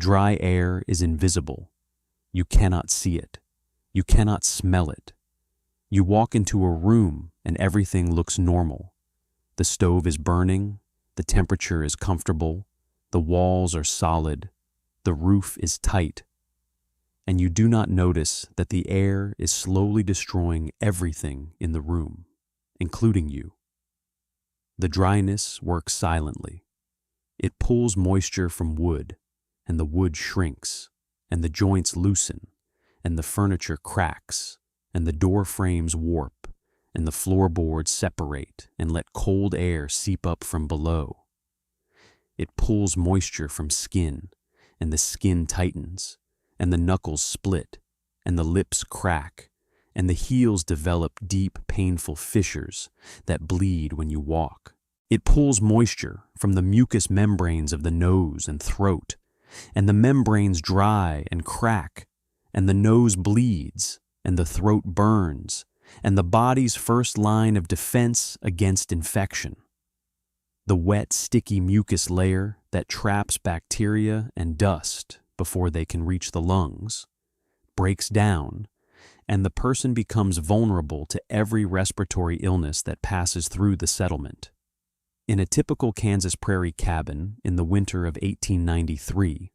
Dry air is invisible. You cannot see it. You cannot smell it. You walk into a room and everything looks normal. The stove is burning, the temperature is comfortable, the walls are solid, the roof is tight, and you do not notice that the air is slowly destroying everything in the room, including you. The dryness works silently. It pulls moisture from wood, and the wood shrinks, and the joints loosen, and the furniture cracks, and the door frames warp, and the floorboards separate and let cold air seep up from below. It pulls moisture from skin, and the skin tightens, and the knuckles split, and the lips crack, and the heels develop deep, painful fissures that bleed when you walk. It pulls moisture from the mucous membranes of the nose and throat, and the membranes dry and crack, and the nose bleeds, and the throat burns, and the body's first line of defense against infection. The wet, sticky mucus layer that traps bacteria and dust before they can reach the lungs breaks down, and the person becomes vulnerable to every respiratory illness that passes through the settlement. In a typical Kansas Prairie cabin in the winter of 1893,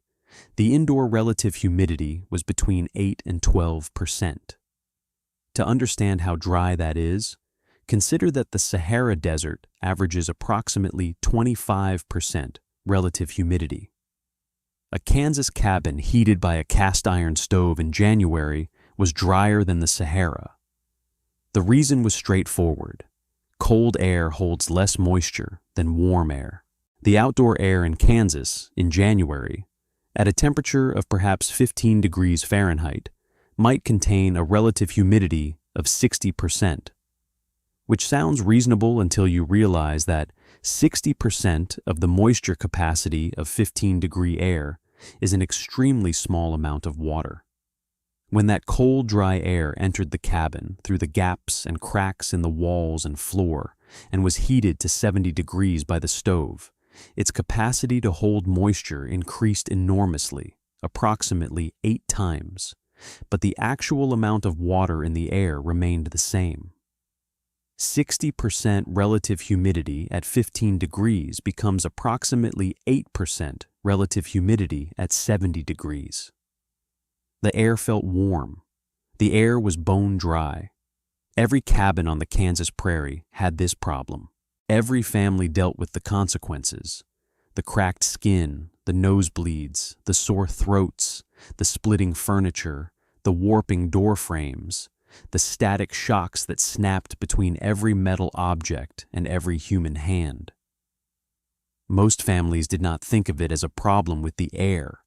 the indoor relative humidity was between 8 and 12%. To understand how dry that is, consider that the Sahara Desert averages approximately 25% relative humidity. A Kansas cabin heated by a cast iron stove in January was drier than the Sahara. The reason was straightforward. Cold air holds less moisture than warm air. The outdoor air in Kansas in January, at a temperature of perhaps 15 degrees Fahrenheit, might contain a relative humidity of 60%, which sounds reasonable until you realize that 60% of the moisture capacity of 15-degree air is an extremely small amount of water. When that cold, dry air entered the cabin through the gaps and cracks in the walls and floor and was heated to 70 degrees by the stove, its capacity to hold moisture increased enormously, approximately 8 times, but the actual amount of water in the air remained the same. 60% relative humidity at 15 degrees becomes approximately 8% relative humidity at 70 degrees. The air felt warm. The air was bone dry. Every cabin on the Kansas Prairie had this problem. Every family dealt with the consequences: the cracked skin, the nosebleeds, the sore throats, the splitting furniture, the warping door frames, the static shocks that snapped between every metal object and every human hand. Most families did not think of it as a problem with the air.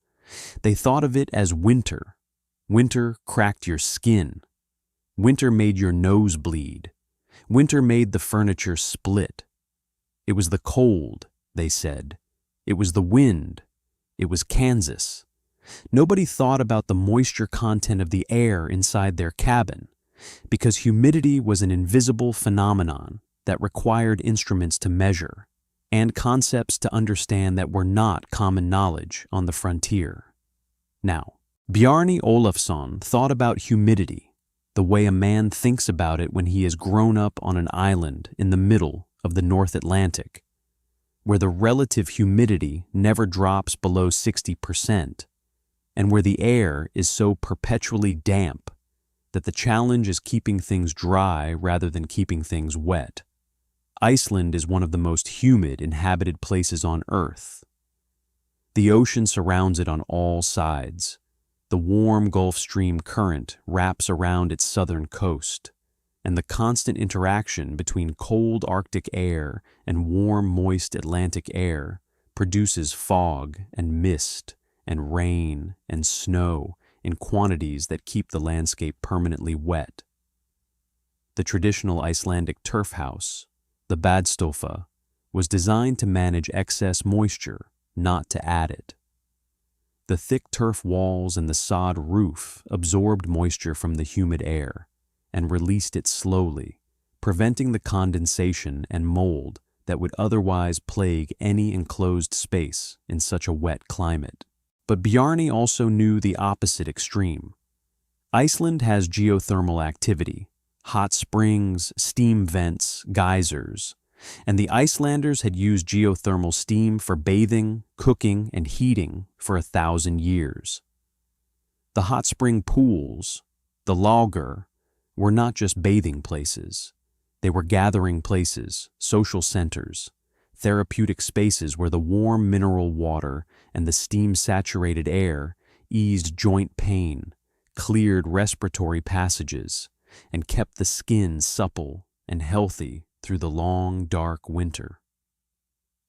They thought of it as winter. Winter cracked your skin. Winter made your nose bleed. Winter made the furniture split. It was the cold, they said. It was the wind. It was Kansas. Nobody thought about the moisture content of the air inside their cabin, because humidity was an invisible phenomenon that required instruments to measure and concepts to understand that were not common knowledge on the frontier. Now, Bjarni Olafsson thought about humidity the way a man thinks about it when he has grown up on an island in the middle of the North Atlantic, where the relative humidity never drops below 60%, and where the air is so perpetually damp that the challenge is keeping things dry rather than keeping things wet. Iceland is one of the most humid inhabited places on Earth. The ocean surrounds it on all sides. The warm Gulf Stream current wraps around its southern coast, and the constant interaction between cold Arctic air and warm, moist Atlantic air produces fog and mist and rain and snow in quantities that keep the landscape permanently wet. The traditional Icelandic turf house, the badstofa, was designed to manage excess moisture, not to add it. The thick turf walls and the sod roof absorbed moisture from the humid air and released it slowly, preventing the condensation and mold that would otherwise plague any enclosed space in such a wet climate. But Bjarni also knew the opposite extreme. Iceland has geothermal activity, hot springs, steam vents, geysers, and the Icelanders had used geothermal steam for bathing, cooking, and heating for 1,000 years. The hot spring pools, the lager, were not just bathing places. They were gathering places, social centers, therapeutic spaces where the warm mineral water and the steam-saturated air eased joint pain, cleared respiratory passages, and kept the skin supple and healthy through the long, dark winter.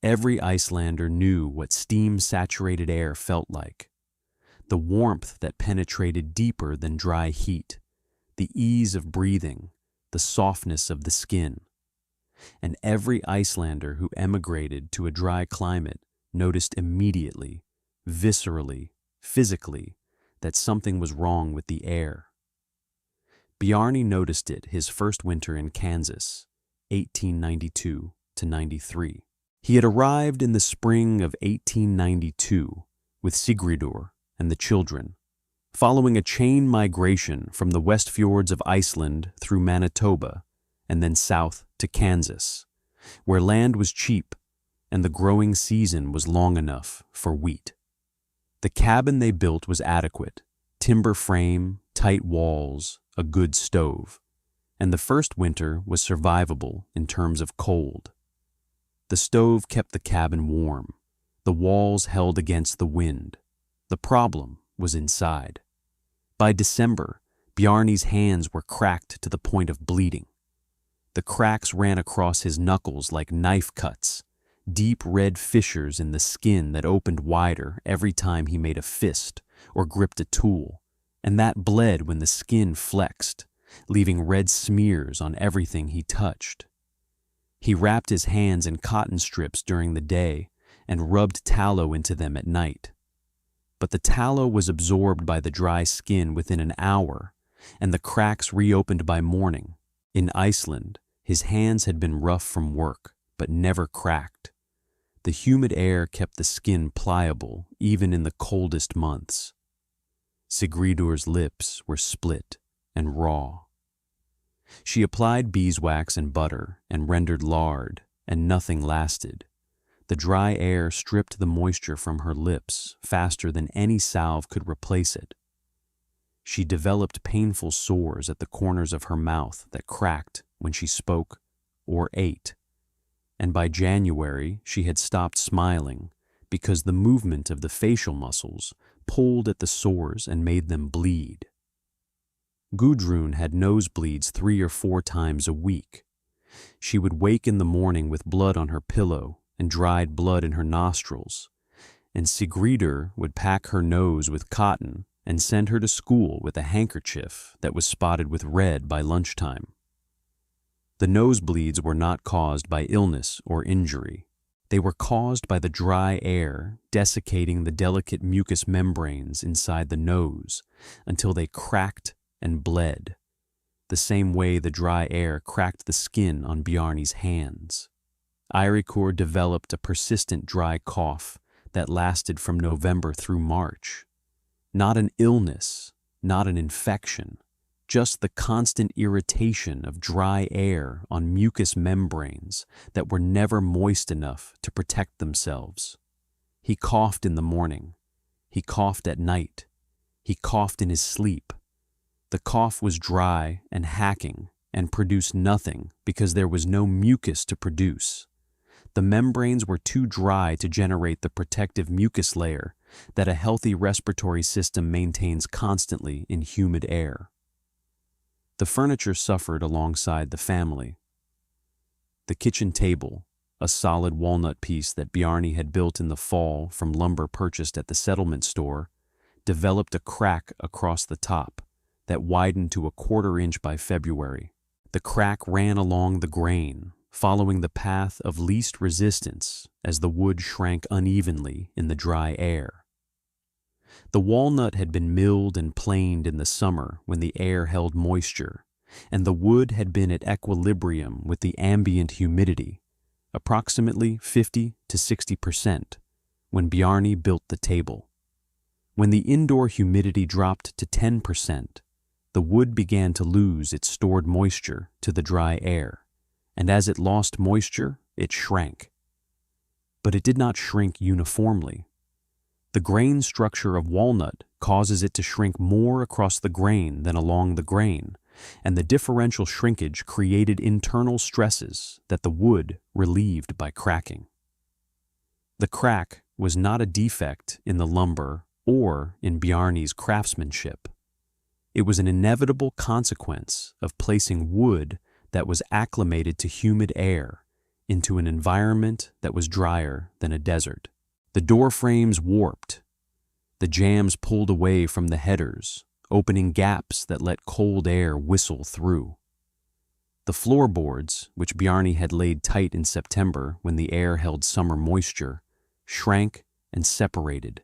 Every Icelander knew what steam-saturated air felt like. The warmth that penetrated deeper than dry heat, the ease of breathing, the softness of the skin. And every Icelander who emigrated to a dry climate noticed immediately, viscerally, physically, that something was wrong with the air. Bjarni noticed it his first winter in Kansas, 1892 to 93. He had arrived in the spring of 1892 with Sigridur and the children, following a chain migration from the West Fjords of Iceland through Manitoba and then south to Kansas, where land was cheap and the growing season was long enough for wheat. The cabin they built was adequate, timber frame, tight walls, a good stove, and the first winter was survivable in terms of cold. The stove kept the cabin warm, the walls held against the wind. The problem was inside. By December, Bjarni's hands were cracked to the point of bleeding. The cracks ran across his knuckles like knife cuts, deep red fissures in the skin that opened wider every time he made a fist or gripped a tool, and that bled when the skin flexed, leaving red smears on everything he touched. He wrapped his hands in cotton strips during the day and rubbed tallow into them at night. But the tallow was absorbed by the dry skin within an hour, and the cracks reopened by morning. In Iceland, his hands had been rough from work, but never cracked. The humid air kept the skin pliable even in the coldest months. Sigridur's lips were split and raw. She applied beeswax and butter and rendered lard, and nothing lasted. The dry air stripped the moisture from her lips faster than any salve could replace it. She developed painful sores at the corners of her mouth that cracked when she spoke or ate, and by January she had stopped smiling because the movement of the facial muscles pulled at the sores and made them bleed. Gudrun had nosebleeds 3 or 4 times a week. She would wake in the morning with blood on her pillow and dried blood in her nostrils, and Sigridur would pack her nose with cotton and send her to school with a handkerchief that was spotted with red by lunchtime. The nosebleeds were not caused by illness or injury. They were caused by the dry air desiccating the delicate mucous membranes inside the nose until they cracked and bled, the same way the dry air cracked the skin on Bjarni's hands. Eiríkur developed a persistent dry cough that lasted from November through March. Not an illness, not an infection, just the constant irritation of dry air on mucous membranes that were never moist enough to protect themselves. He coughed in the morning. He coughed at night. He coughed in his sleep. The cough was dry and hacking and produced nothing because there was no mucus to produce. The membranes were too dry to generate the protective mucus layer that a healthy respiratory system maintains constantly in humid air. The furniture suffered alongside the family. The kitchen table, a solid walnut piece that Bjarni had built in the fall from lumber purchased at the settlement store, developed a crack across the top that widened to 1/4 inch by February. The crack ran along the grain, following the path of least resistance as the wood shrank unevenly in the dry air. The walnut had been milled and planed in the summer when the air held moisture, and the wood had been at equilibrium with the ambient humidity, approximately 50 to 60%, when Bjarni built the table. When the indoor humidity dropped to 10%, the wood began to lose its stored moisture to the dry air, and as it lost moisture, it shrank. But it did not shrink uniformly. The grain structure of walnut causes it to shrink more across the grain than along the grain, and the differential shrinkage created internal stresses that the wood relieved by cracking. The crack was not a defect in the lumber or in Bjarne's craftsmanship. It was an inevitable consequence of placing wood that was acclimated to humid air into an environment that was drier than a desert. The door frames warped. The jambs pulled away from the headers, opening gaps that let cold air whistle through. The floorboards, which Bjarne had laid tight in September when the air held summer moisture, shrank and separated,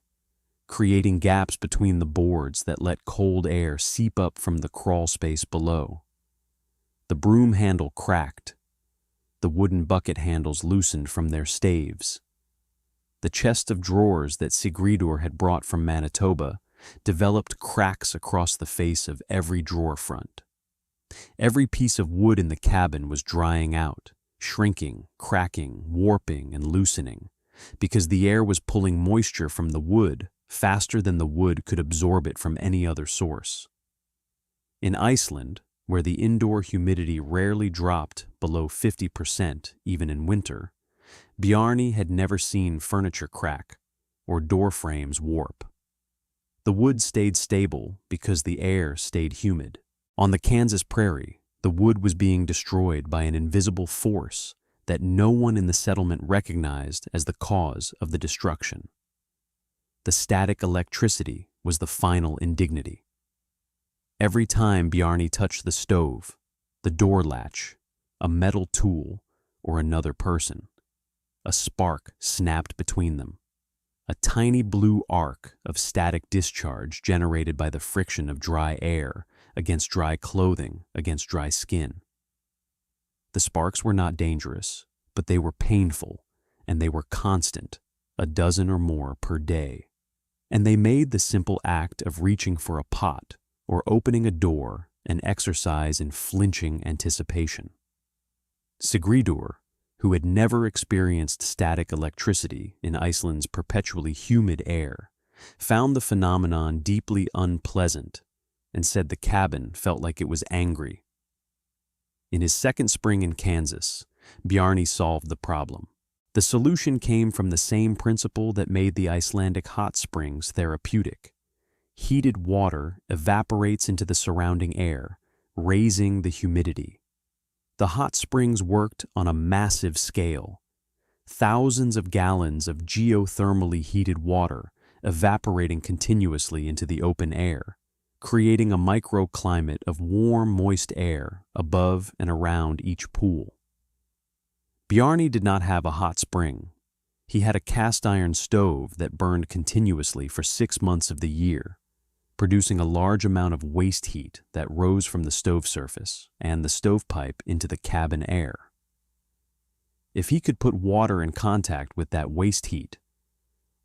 creating gaps between the boards that let cold air seep up from the crawl space below. The broom handle cracked. The wooden bucket handles loosened from their staves. The chest of drawers that Sigridur had brought from Manitoba developed cracks across the face of every drawer front. Every piece of wood in the cabin was drying out, shrinking, cracking, warping, and loosening, because the air was pulling moisture from the wood faster than the wood could absorb it from any other source. In Iceland, where the indoor humidity rarely dropped below 50% even in winter, Bjarne had never seen furniture crack or door frames warp. The wood stayed stable because the air stayed humid. On the Kansas prairie, the wood was being destroyed by an invisible force that no one in the settlement recognized as the cause of the destruction. The static electricity was the final indignity. Every time Bjarne touched the stove, the door latch, a metal tool, or another person, a spark snapped between them. A tiny blue arc of static discharge generated by the friction of dry air against dry clothing against dry skin. The sparks were not dangerous, but they were painful, and they were constant, a dozen or more per day. And they made the simple act of reaching for a pot or opening a door an exercise in flinching anticipation. Sigridur, who had never experienced static electricity in Iceland's perpetually humid air, found the phenomenon deeply unpleasant and said the cabin felt like it was angry. In his second spring in Kansas, Bjarne solved the problem. The solution came from the same principle that made the Icelandic hot springs therapeutic. Heated water evaporates into the surrounding air, raising the humidity. The hot springs worked on a massive scale. Thousands of gallons of geothermally heated water evaporating continuously into the open air, creating a microclimate of warm, moist air above and around each pool. Bjarne did not have a hot spring. He had a cast iron stove that burned continuously for 6 months of the year, producing a large amount of waste heat that rose from the stove surface and the stovepipe into the cabin air. If he could put water in contact with that waste heat,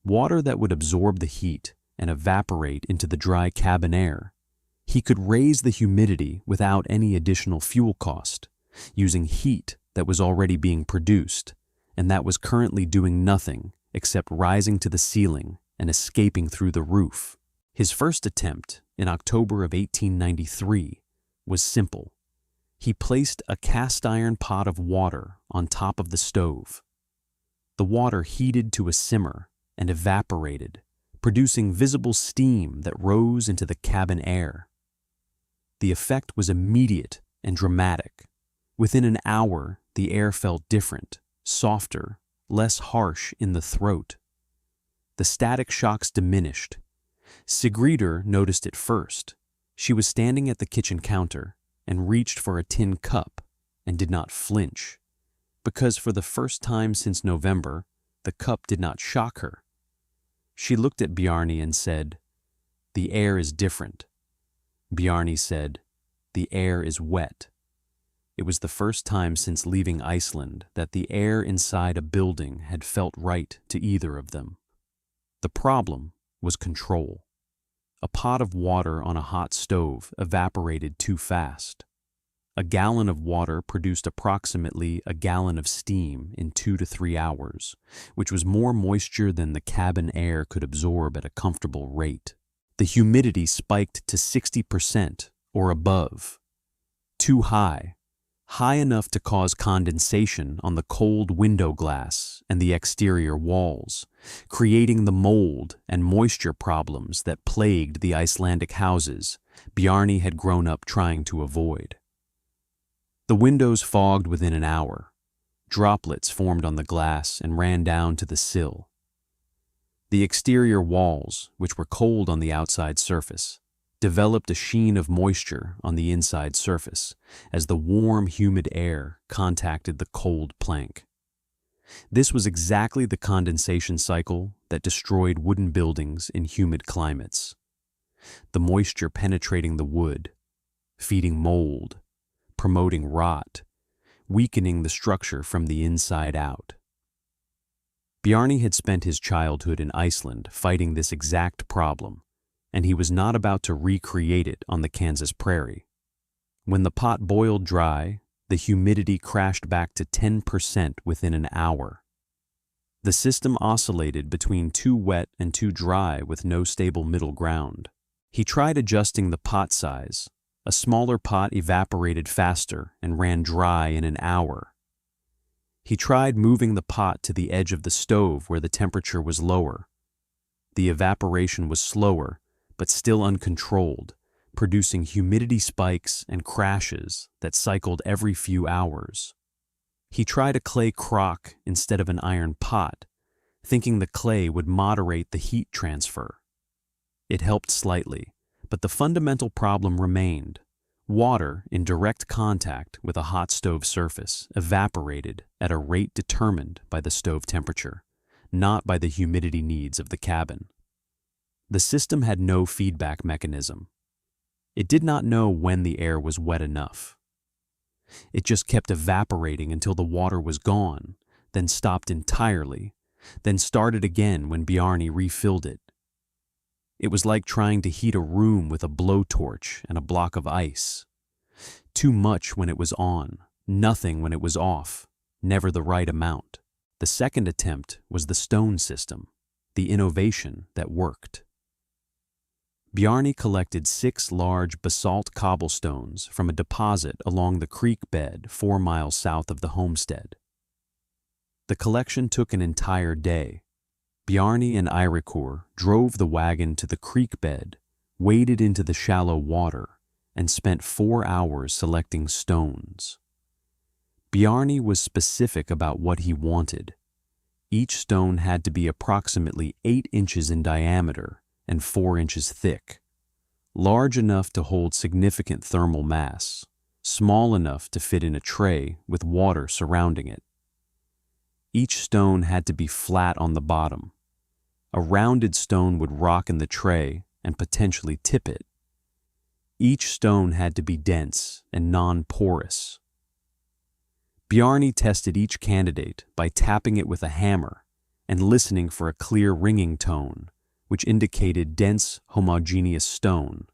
water that would absorb the heat and evaporate into the dry cabin air, he could raise the humidity without any additional fuel cost, using heat that was already being produced and that was currently doing nothing except rising to the ceiling and escaping through the roof. His first attempt, in October of 1893, was simple. He placed a cast iron pot of water on top of the stove. The water heated to a simmer and evaporated, producing visible steam that rose into the cabin air. The effect was immediate and dramatic. Within an hour, the air felt different, softer, less harsh in the throat. The static shocks diminished. Sigridur noticed it first. She was standing at the kitchen counter and reached for a tin cup and did not flinch, because for the first time since November, the cup did not shock her. She looked at Bjarne and said, "The air is different." Bjarne said, "The air is wet." It was the first time since leaving Iceland that the air inside a building had felt right to either of them. The problem was control. a pot of water on a hot stove evaporated too fast. A gallon of water produced approximately a gallon of steam in 2 to 3 hours, which was more moisture than the cabin air could absorb at a comfortable rate. The humidity spiked to 60% or above. Too high, high enough to cause condensation on the cold window glass and the exterior walls, creating the mold and moisture problems that plagued the Icelandic houses Bjarni had grown up trying to avoid. The windows fogged within an hour. Droplets formed on the glass and ran down to the sill. The exterior walls, which were cold on the outside surface, developed a sheen of moisture on the inside surface as the warm, humid air contacted the cold plank. This was exactly the condensation cycle that destroyed wooden buildings in humid climates. The moisture penetrating the wood, feeding mold, promoting rot, weakening the structure from the inside out. Bjarni had spent his childhood in Iceland fighting this exact problem, and he was not about to recreate it on the Kansas prairie. When the pot boiled dry, the humidity crashed back to 10% within an hour. The system oscillated between too wet and too dry with no stable middle ground. He tried adjusting the pot size. A smaller pot evaporated faster and ran dry in an hour. He tried moving the pot to the edge of the stove where the temperature was lower. The evaporation was slower, but still uncontrolled, producing humidity spikes and crashes that cycled every few hours. He tried a clay crock instead of an iron pot, thinking the clay would moderate the heat transfer. It helped slightly, but the fundamental problem remained. Water in direct contact with a hot stove surface evaporated at a rate determined by the stove temperature, not by the humidity needs of the cabin. The system had no feedback mechanism. It did not know when the air was wet enough. It just kept evaporating until the water was gone, then stopped entirely, then started again when Bjarni refilled it. It was like trying to heat a room with a blowtorch and a block of ice. Too much when it was on, nothing when it was off, never the right amount. The second attempt was the stone system, the innovation that worked. Bjarni collected 6 large basalt cobblestones from a deposit along the creek bed 4 miles south of the homestead. The collection took an entire day. Bjarni and Eiríkur drove the wagon to the creek bed, waded into the shallow water, and spent 4 hours selecting stones. Bjarni was specific about what he wanted. Each stone had to be approximately 8 inches in diameter and 4 inches thick, large enough to hold significant thermal mass, small enough to fit in a tray with water surrounding it. Each stone had to be flat on the bottom. A rounded stone would rock in the tray and potentially tip it. Each stone had to be dense and non-porous. Bjarni tested each candidate by tapping it with a hammer and listening for a clear ringing tone, which indicated dense, homogeneous stone,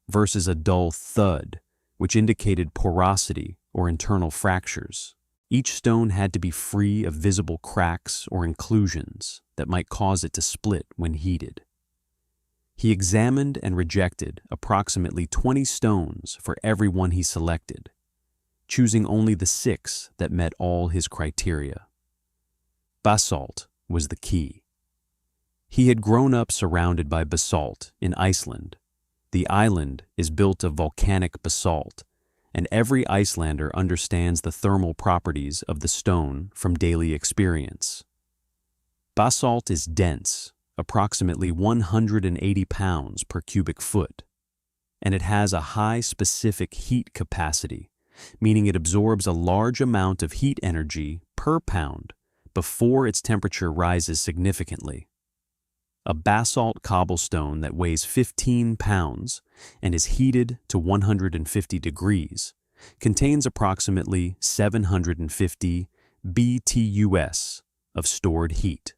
versus a dull thud, which indicated porosity or internal fractures. Each stone had to be free of visible cracks or inclusions that might cause it to split when heated. He examined and rejected approximately 20 stones for every one he selected, choosing only the 6 that met all his criteria. Basalt was the key. He had grown up surrounded by basalt in Iceland. The island is built of volcanic basalt, and every Icelander understands the thermal properties of the stone from daily experience. Basalt is dense, approximately 180 pounds per cubic foot, and it has a high specific heat capacity, meaning it absorbs a large amount of heat energy per pound before its temperature rises significantly. A basalt cobblestone that weighs 15 pounds and is heated to 150 degrees contains approximately 750 BTUs of stored heat.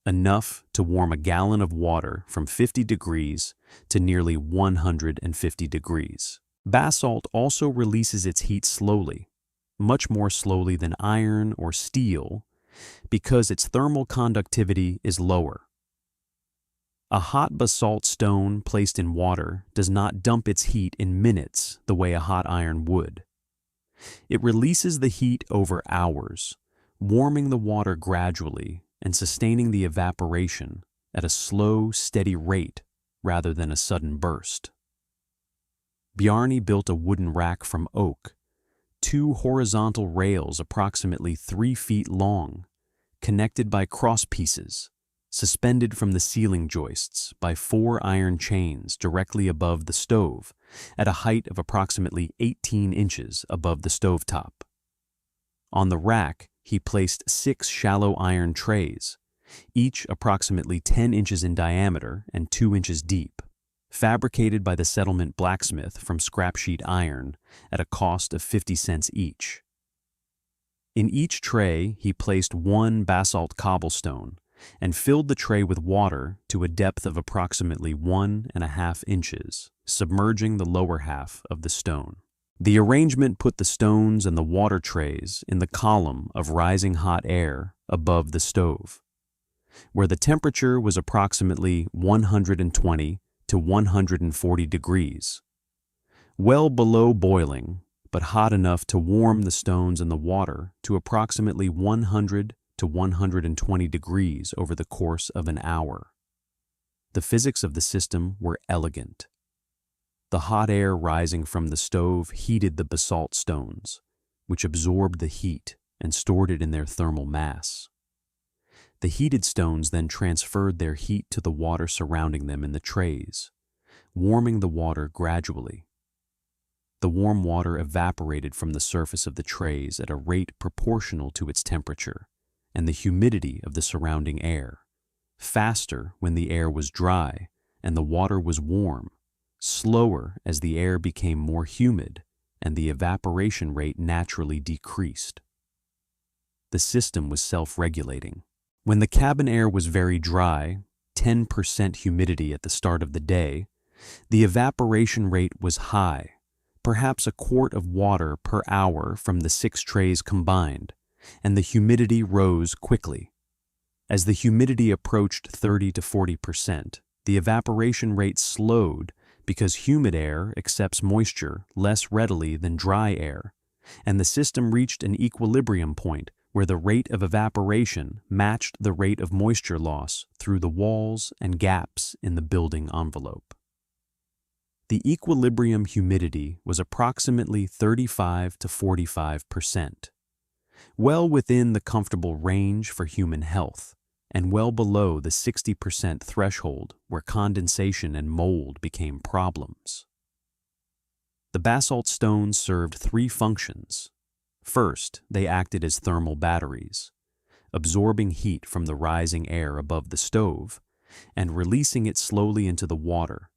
enough to warm a gallon of water from 50 degrees to nearly 150 degrees. Basalt also releases its heat slowly, much more slowly than iron or steel, because its thermal conductivity is lower. A hot basalt stone placed in water does not dump its heat in minutes the way a hot iron would. It releases the heat over hours, warming the water gradually and sustaining the evaporation at a slow, steady rate rather than a sudden burst. Bjarni built a wooden rack from oak, 2 horizontal rails approximately 3 feet long, connected by cross pieces, suspended from the ceiling joists by 4 iron chains directly above the stove at a height of approximately 18 inches above the stovetop. On the rack, he placed 6 shallow iron trays, each approximately 10 inches in diameter and 2 inches deep, fabricated by the settlement blacksmith from scrap sheet iron at a cost of 50 cents each. In each tray, he placed 1 basalt cobblestone and filled the tray with water to a depth of approximately 1.5 inches, submerging the lower half of the stone. The arrangement put the stones and the water trays in the column of rising hot air above the stove, where the temperature was approximately 120 to 140 degrees, well below boiling, but hot enough to warm the stones and the water to approximately 100 to 120 degrees over the course of an hour. The physics of the system were elegant. The hot air rising from the stove heated the basalt stones, which absorbed the heat and stored it in their thermal mass. The heated stones then transferred their heat to the water surrounding them in the trays, warming the water gradually. The warm water evaporated from the surface of the trays at a rate proportional to its temperature and the humidity of the surrounding air, faster when the air was dry and the water was warm, slower as the air became more humid and the evaporation rate naturally decreased. The system was self-regulating. When the cabin air was very dry, 10% humidity at the start of the day, the evaporation rate was high, perhaps a quart of water per hour from the 6 trays combined, and the humidity rose quickly. As the humidity approached 30 to 40%, the evaporation rate slowed because humid air accepts moisture less readily than dry air, and the system reached an equilibrium point where the rate of evaporation matched the rate of moisture loss through the walls and gaps in the building envelope. The equilibrium humidity was approximately 35 to 45%, well within the comfortable range for human health, and well below the 60% threshold where condensation and mold became problems. The basalt stones served 3 functions. First, they acted as thermal batteries, absorbing heat from the rising air above the stove and releasing it slowly into the water,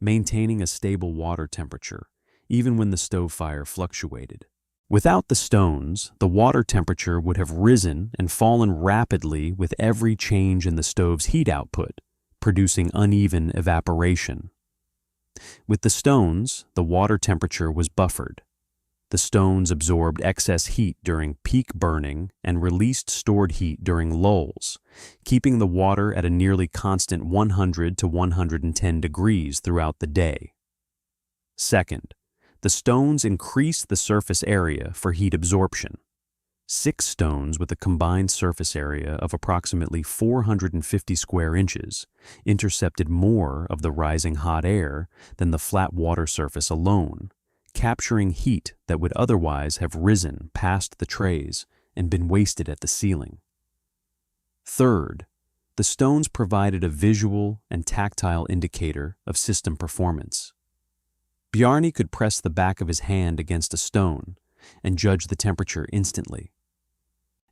maintaining a stable water temperature even when the stove fire fluctuated. Without the stones, the water temperature would have risen and fallen rapidly with every change in the stove's heat output, producing uneven evaporation. With the stones, the water temperature was buffered. The stones absorbed excess heat during peak burning and released stored heat during lulls, keeping the water at a nearly constant 100 to 110 degrees throughout the day. Second, the stones increased the surface area for heat absorption. 6 stones with a combined surface area of approximately 450 square inches intercepted more of the rising hot air than the flat water surface alone, capturing heat that would otherwise have risen past the trays and been wasted at the ceiling. Third, the stones provided a visual and tactile indicator of system performance. Bjarni could press the back of his hand against a stone and judge the temperature instantly.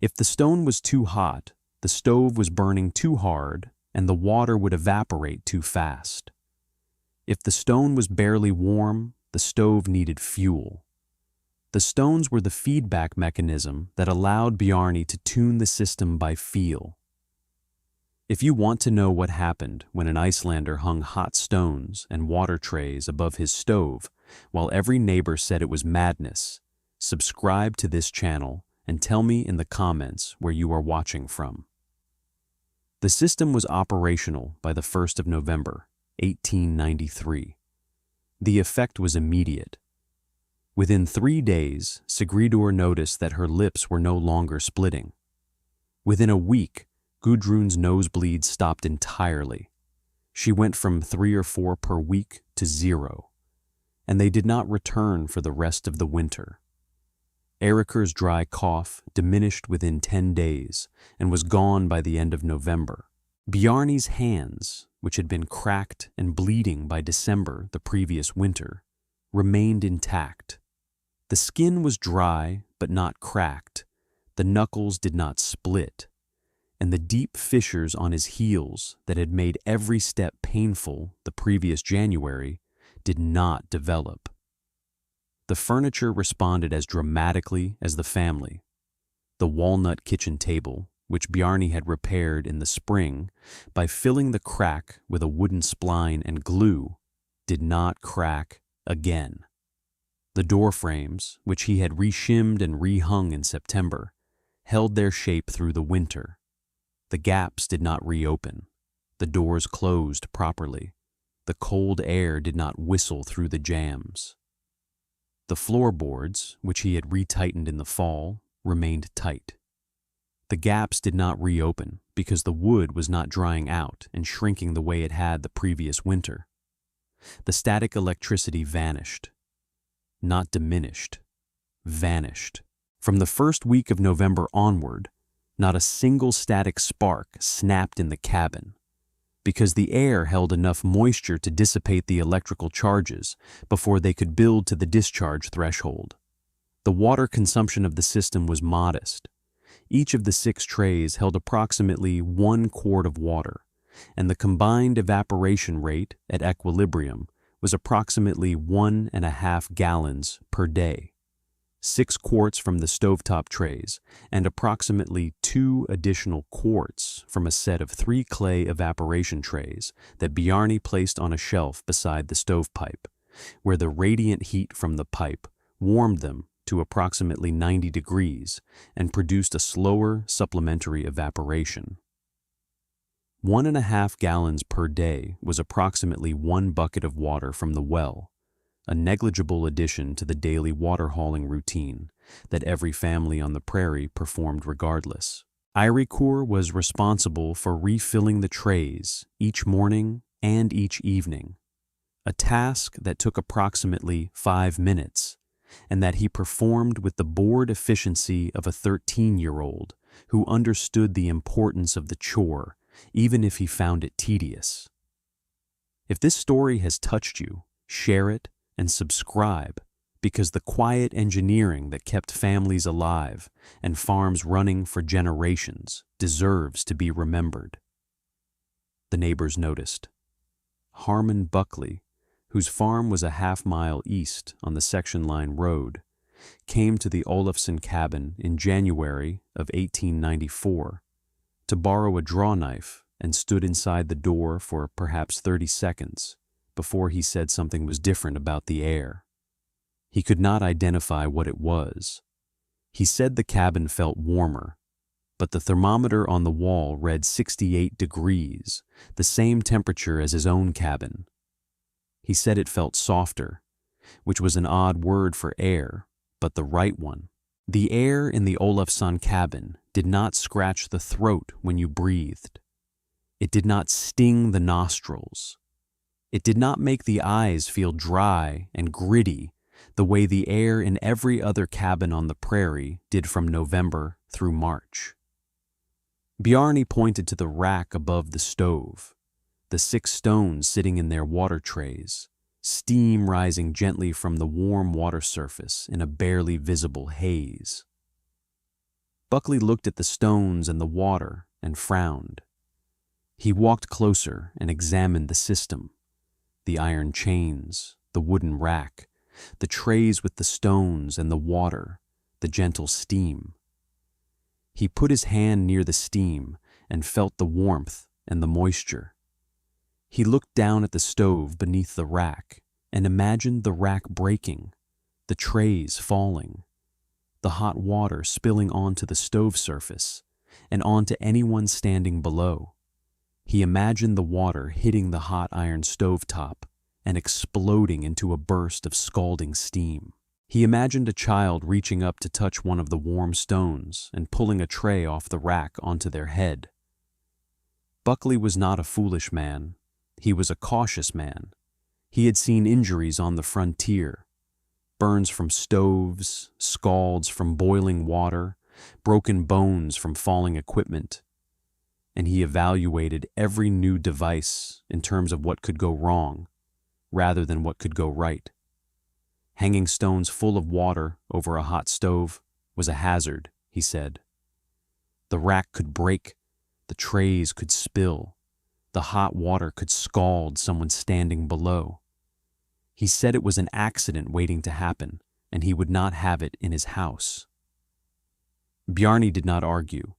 If the stone was too hot, the stove was burning too hard and the water would evaporate too fast. If the stone was barely warm, the stove needed fuel. The stones were the feedback mechanism that allowed Bjarni to tune the system by feel. If you want to know what happened when an Icelander hung hot stones and water trays above his stove while every neighbor said it was madness, subscribe to this channel and tell me in the comments where you are watching from. The system was operational by the 1st of November, 1893. The effect was immediate. Within 3 days, Sigríður noticed that her lips were no longer splitting. Within a week, Gudrun's nosebleeds stopped entirely. She went from 3 or 4 per week to 0, and they did not return for the rest of the winter. Eirikur's dry cough diminished within 10 days and was gone by the end of November. Bjarni's hands, which had been cracked and bleeding by December the previous winter, remained intact. The skin was dry but not cracked, the knuckles did not split, and the deep fissures on his heels that had made every step painful the previous January did not develop. The furniture responded as dramatically as the family. The walnut kitchen table, which Bjarni had repaired in the spring by filling the crack with a wooden spline and glue, did not crack again. The door frames, which he had reshimmed and rehung in September, held their shape through the winter. The gaps did not reopen. The doors closed properly. The cold air did not whistle through the jambs. The floorboards, which he had retightened in the fall, remained tight. The gaps did not reopen because the wood was not drying out and shrinking the way it had the previous winter. The static electricity vanished. Not diminished. Vanished. From the first week of November onward, not a single static spark snapped in the cabin, because the air held enough moisture to dissipate the electrical charges before they could build to the discharge threshold. The water consumption of the system was modest. Each of the 6 trays held approximately 1 quart of water, and the combined evaporation rate at equilibrium was approximately 1.5 gallons per day. 6 quarts from the stovetop trays, and approximately 2 additional quarts from a set of 3 clay evaporation trays that Bjarni placed on a shelf beside the stovepipe, where the radiant heat from the pipe warmed them to approximately 90 degrees and produced a slower supplementary evaporation. 1.5 gallons per day was approximately 1 bucket of water from the well, a negligible addition to the daily water hauling routine that every family on the prairie performed regardless. Eirikur was responsible for refilling the trays each morning and each evening, a task that took approximately 5 minutes, and that he performed with the bored efficiency of a 13-year-old who understood the importance of the chore, even if he found it tedious. If this story has touched you, share it and subscribe, because the quiet engineering that kept families alive and farms running for generations deserves to be remembered. The neighbors noticed. Harmon Buckley, whose farm was a half-mile east on the section line road, came to the Olafsson cabin in January of 1894 to borrow a draw knife and stood inside the door for perhaps 30 seconds before he said something was different about the air. He could not identify what it was. He said the cabin felt warmer, but the thermometer on the wall read 68 degrees, the same temperature as his own cabin. He said it felt softer, which was an odd word for air, but the right one. The air in the Olafsson cabin did not scratch the throat when you breathed. It did not sting the nostrils. It did not make the eyes feel dry and gritty the way the air in every other cabin on the prairie did from November through March. Bjarni pointed to the rack above the stove, the 6 stones sitting in their water trays, steam rising gently from the warm water surface in a barely visible haze. Buckley looked at the stones and the water and frowned. He walked closer and examined the system, the iron chains, the wooden rack, the trays with the stones and the water, the gentle steam. He put his hand near the steam and felt the warmth and the moisture. He looked down at the stove beneath the rack and imagined the rack breaking, the trays falling, the hot water spilling onto the stove surface and onto anyone standing below. He imagined the water hitting the hot iron stovetop and exploding into a burst of scalding steam. He imagined a child reaching up to touch one of the warm stones and pulling a tray off the rack onto their head. Buckley was not a foolish man. He was a cautious man. He had seen injuries on the frontier, burns from stoves, scalds from boiling water, broken bones from falling equipment, and he evaluated every new device in terms of what could go wrong rather than what could go right. Hanging stones full of water over a hot stove was a hazard, he said. The rack could break, the trays could spill, the hot water could scald someone standing below. He said it was an accident waiting to happen, and he would not have it in his house. Bjarni did not argue.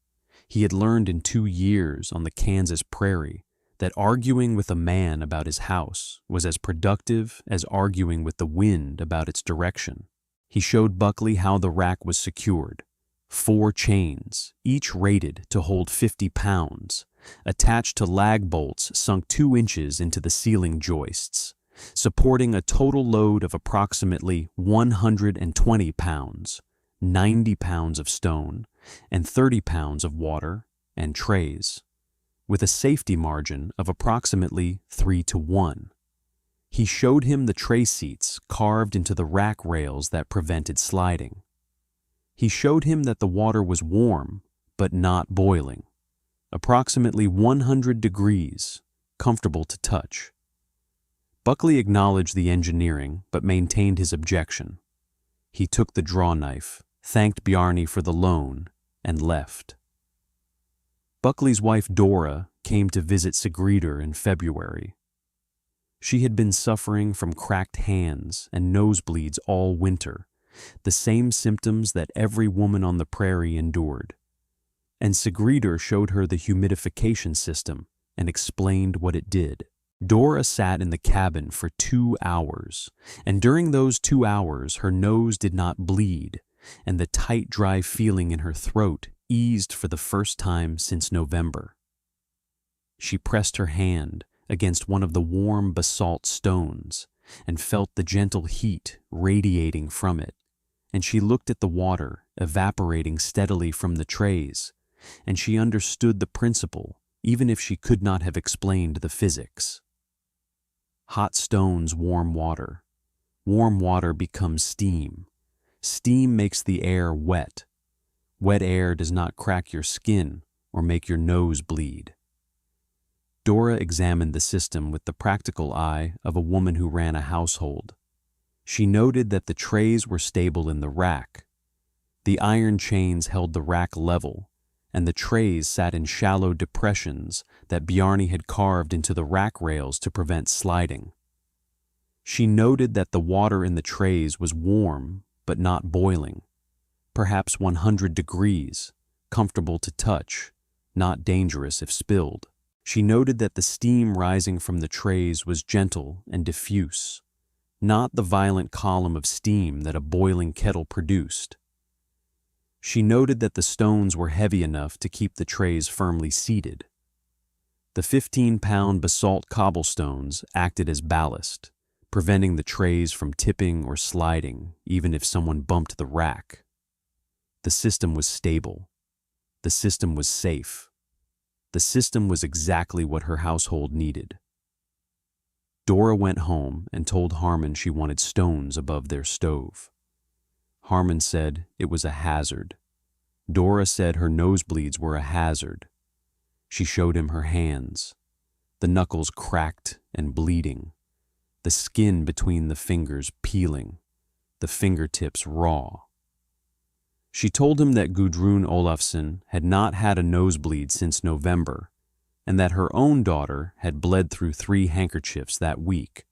He had learned in 2 years on the Kansas prairie that arguing with a man about his house was as productive as arguing with the wind about its direction. He showed Buckley how the rack was secured. 4 chains, each rated to hold 50 pounds, attached to lag bolts sunk 2 inches into the ceiling joists, supporting a total load of approximately 120 pounds, 90 pounds of stone, and 30 pounds of water and trays, with a safety margin of approximately 3-to-1. He showed him the tray seats carved into the rack rails that prevented sliding. He showed him that the water was warm, but not boiling, approximately 100 degrees, comfortable to touch. Buckley acknowledged the engineering, but maintained his objection. He took the draw knife, thanked Bjarni for the loan, and left. Buckley's wife Dora came to visit Sigríður in February. She had been suffering from cracked hands and nosebleeds all winter, the same symptoms that every woman on the prairie endured. And Sigríður showed her the humidification system and explained what it did. Dora sat in the cabin for 2 hours, and during those 2 hours her nose did not bleed, and the tight, dry feeling in her throat eased for the first time since November. She pressed her hand against one of the warm basalt stones and felt the gentle heat radiating from it, and she looked at the water evaporating steadily from the trays, and she understood the principle even if she could not have explained the physics. Hot stones warm water. Warm water becomes steam. Steam makes the air wet. Wet air does not crack your skin or make your nose bleed. Dora examined the system with the practical eye of a woman who ran a household. She noted that the trays were stable in the rack. The iron chains held the rack level, and the trays sat in shallow depressions that Bjarni had carved into the rack rails to prevent sliding. She noted that the water in the trays was warm but not boiling, perhaps 100 degrees, comfortable to touch, not dangerous if spilled. She noted that the steam rising from the trays was gentle and diffuse, not the violent column of steam that a boiling kettle produced. She noted that the stones were heavy enough to keep the trays firmly seated. The 15-pound basalt cobblestones acted as ballast, preventing the trays from tipping or sliding even if someone bumped the rack. The system was stable. The system was safe. The system was exactly what her household needed. Dora went home and told Harmon she wanted stones above their stove. Harmon said it was a hazard. Dora said her nosebleeds were a hazard. She showed him her hands, the knuckles cracked and bleeding, the skin between the fingers peeling, the fingertips raw. She told him that Gudrun Olafsson had not had a nosebleed since November, and that her own daughter had bled through 3 handkerchiefs that week.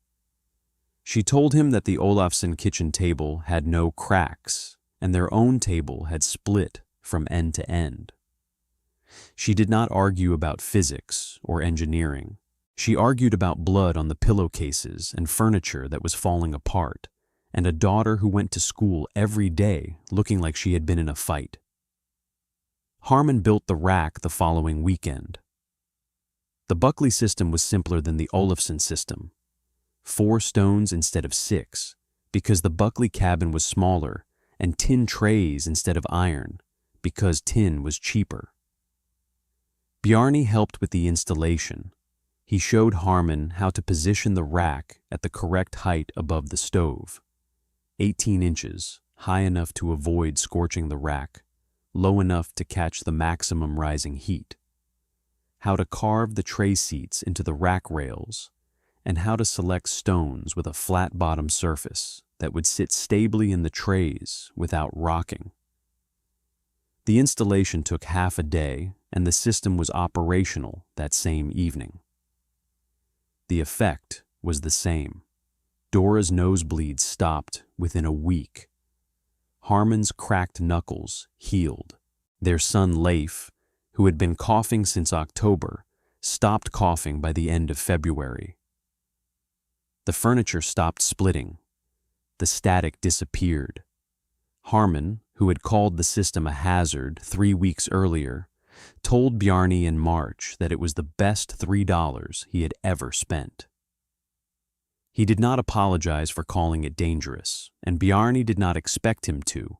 She told him that the Olafsson kitchen table had no cracks, and their own table had split from end to end. She did not argue about physics or engineering. She argued about blood on the pillowcases and furniture that was falling apart, and a daughter who went to school every day looking like she had been in a fight. Harmon built the rack the following weekend. The Buckley system was simpler than the Olufsen system. 4 stones instead of 6, because the Buckley cabin was smaller, and tin trays instead of iron, because tin was cheaper. Bjarni helped with the installation. He showed Harmon how to position the rack at the correct height above the stove. 18 inches, high enough to avoid scorching the rack, low enough to catch the maximum rising heat. How to carve the tray seats into the rack rails, and how to select stones with a flat bottom surface that would sit stably in the trays without rocking. The installation took half a day, and the system was operational that same evening. The effect was the same. Dora's nosebleeds stopped within a week. Harmon's cracked knuckles healed. Their son Leif, who had been coughing since October, stopped coughing by the end of February. The furniture stopped splitting. The static disappeared. Harmon, who had called the system a hazard 3 weeks earlier, told Bjarni in March that it was the best $3 he had ever spent. He did not apologize for calling it dangerous, and Bjarni did not expect him to,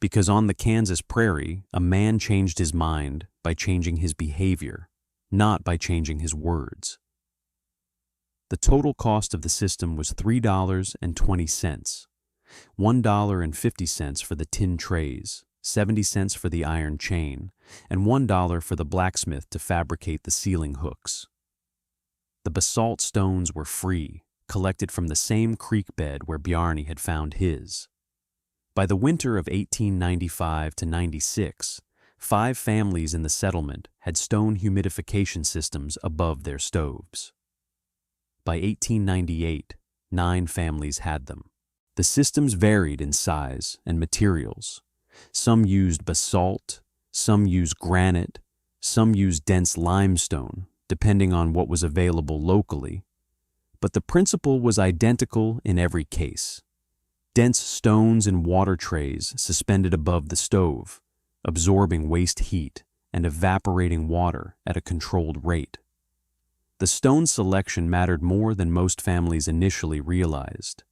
because on the Kansas prairie, a man changed his mind by changing his behavior, not by changing his words. The total cost of the system was $3.20, $1.50 for the tin trays, 70 cents for the iron chain, and $1 for the blacksmith to fabricate the ceiling hooks. The basalt stones were free, collected from the same creek bed where Bjarni had found his. By the winter of 1895 to 96, 5 families in the settlement had stone humidification systems above their stoves. By 1898, 9 families had them. The systems varied in size and materials. Some used basalt, some used granite, some used dense limestone, depending on what was available locally. But the principle was identical in every case. Dense stones in water trays suspended above the stove, absorbing waste heat and evaporating water at a controlled rate. The stone selection mattered more than most families initially realized.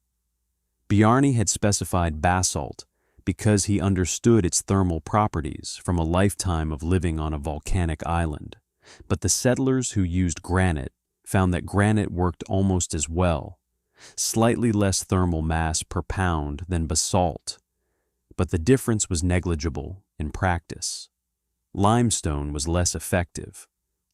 Bjarni had specified basalt because he understood its thermal properties from a lifetime of living on a volcanic island, but the settlers who used granite found that granite worked almost as well, slightly less thermal mass per pound than basalt, but the difference was negligible in practice. Limestone was less effective.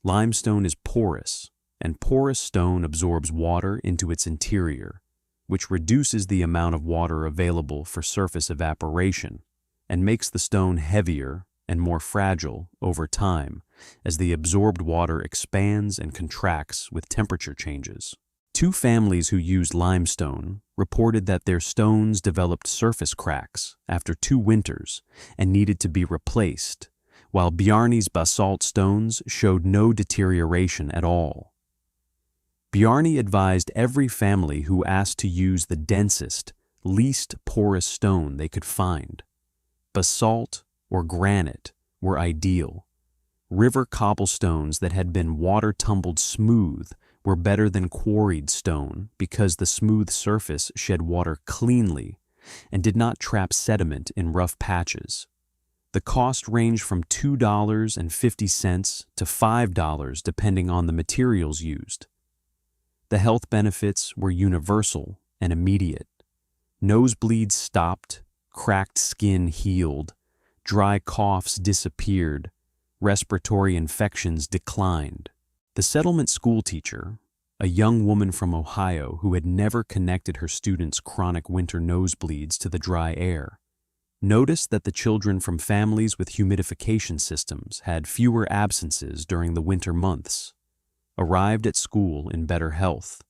Limestone is porous, and porous stone absorbs water into its interior, which reduces the amount of water available for surface evaporation and makes the stone heavier and more fragile over time as the absorbed water expands and contracts with temperature changes. 2 families who used limestone reported that their stones developed surface cracks after 2 winters and needed to be replaced, while Bjarni's basalt stones showed no deterioration at all. Bjarni advised every family who asked to use the densest, least porous stone they could find. Basalt or granite were ideal. River cobblestones that had been water-tumbled smooth were better than quarried stone because the smooth surface shed water cleanly and did not trap sediment in rough patches. The cost ranged from $2.50 to $5 depending on the materials used. The health benefits were universal and immediate. Nosebleeds stopped, cracked skin healed, dry coughs disappeared, respiratory infections declined. The settlement schoolteacher, a young woman from Ohio who had never connected her students' chronic winter nosebleeds to the dry air, noticed that the children from families with humidification systems had fewer absences during the winter months, arrived at school in better health,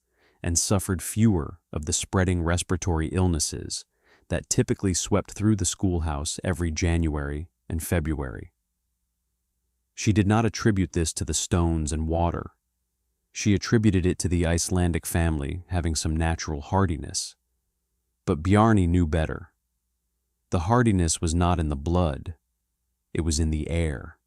and suffered fewer of the spreading respiratory illnesses that typically swept through the schoolhouse every January and February. She did not attribute this to the stones and water. She attributed it to the Icelandic family having some natural hardiness. But Bjarni knew better. The hardiness was not in the blood, it was in the air.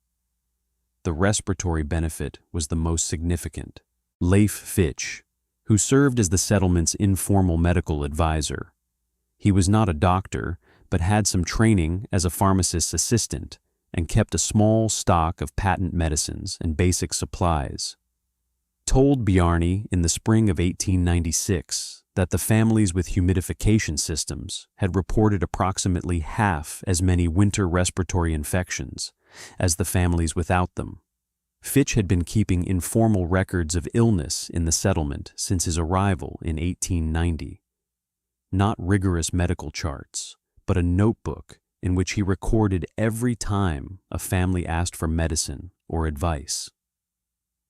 The respiratory benefit was the most significant. Leif Fitch, who served as the settlement's informal medical advisor. He was not a doctor, but had some training as a pharmacist's assistant and kept a small stock of patent medicines and basic supplies. Told Bjarni in the spring of 1896 that the families with humidification systems had reported approximately half as many winter respiratory infections as the families without them. Fitch had been keeping informal records of illness in the settlement since his arrival in 1890. Not rigorous medical charts, but a notebook in which he recorded every time a family asked for medicine or advice.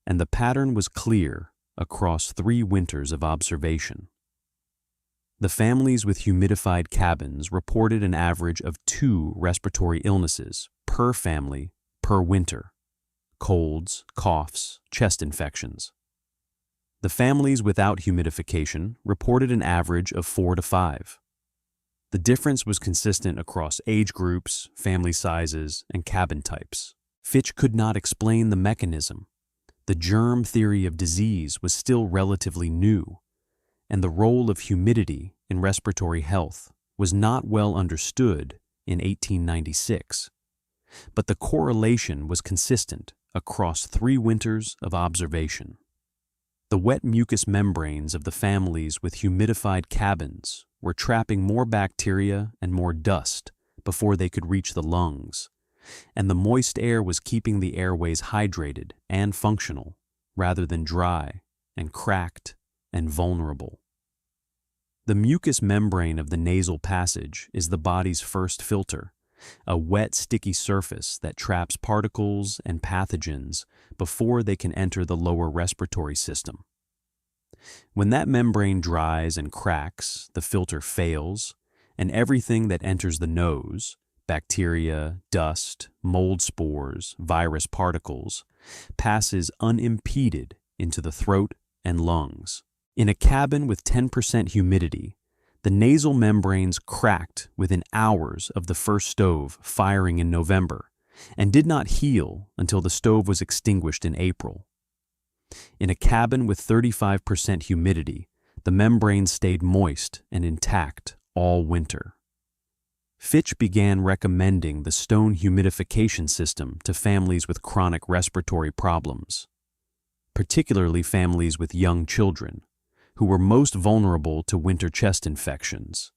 And the pattern was clear across 3 winters of observation. The families with humidified cabins reported an average of 2 respiratory illnesses per family per winter: colds, coughs, chest infections. The families without humidification reported an average of 4 to 5. The difference was consistent across age groups, family sizes, and cabin types. Fitch could not explain the mechanism. The germ theory of disease was still relatively new, and the role of humidity in respiratory health was not well understood in 1896. But the correlation was consistent across 3 winters of observation. The wet mucous membranes of the families with humidified cabins were trapping more bacteria and more dust before they could reach the lungs, and the moist air was keeping the airways hydrated and functional rather than dry and cracked and vulnerable. The mucous membrane of the nasal passage is the body's first filter, a wet, sticky surface that traps particles and pathogens before they can enter the lower respiratory system. When that membrane dries and cracks, the filter fails, and everything that enters the nose, bacteria, dust, mold spores, virus particles, passes unimpeded into the throat and lungs. In a cabin with 10% humidity, the nasal membranes cracked within hours of the first stove firing in November and did not heal until the stove was extinguished in April. In a cabin with 35% humidity, the membranes stayed moist and intact all winter. Fitch began recommending the stone humidification system to families with chronic respiratory problems, particularly families with young children, who were most vulnerable to winter chest infections,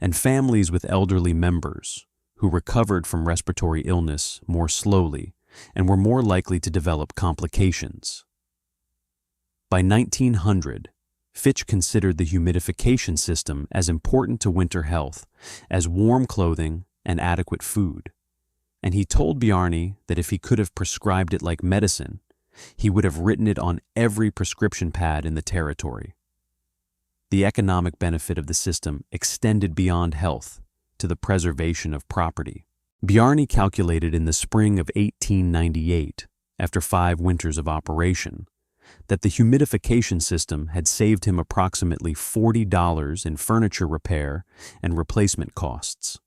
and families with elderly members who recovered from respiratory illness more slowly and were more likely to develop complications. By 1900, Fitch considered the humidification system as important to winter health as warm clothing and adequate food, and he told Bjarni that if he could have prescribed it like medicine, he would have written it on every prescription pad in the territory. The economic benefit of the system extended beyond health to the preservation of property. Bjarni calculated in the spring of 1898, after 5 winters of operation, that the humidification system had saved him approximately $40 in furniture repair and replacement costs.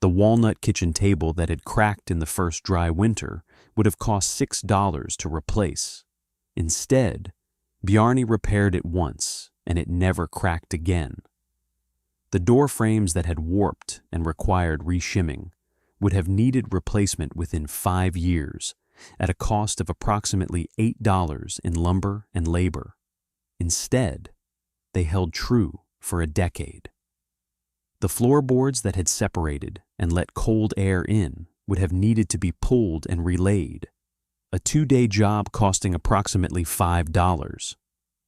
The walnut kitchen table that had cracked in the first dry winter would have cost $6 to replace. Instead, Bjarni repaired it once, and it never cracked again. The door frames that had warped and required reshimming would have needed replacement within 5 years, at a cost of approximately $8 in lumber and labor. Instead, they held true for a decade. The floorboards that had separated and let cold air in would have needed to be pulled and relayed, a 2-day job costing approximately $5.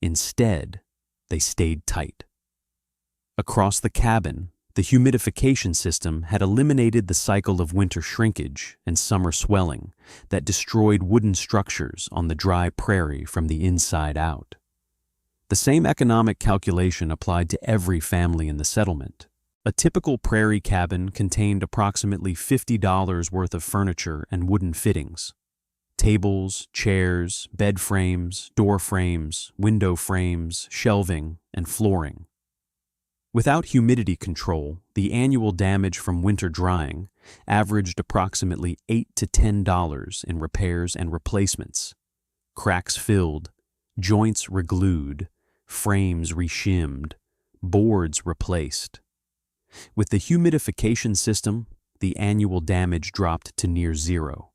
Instead, they stayed tight. Across the cabin, the humidification system had eliminated the cycle of winter shrinkage and summer swelling that destroyed wooden structures on the dry prairie from the inside out. The same economic calculation applied to every family in the settlement. A typical prairie cabin contained approximately $50 worth of furniture and wooden fittings. tables, chairs, bed frames, door frames, window frames, shelving, and flooring. Without humidity control, the annual damage from winter drying averaged approximately $8 to $10 in repairs and replacements. Cracks filled, joints reglued, frames reshimmed, boards replaced. With the humidification system, the annual damage dropped to near zero.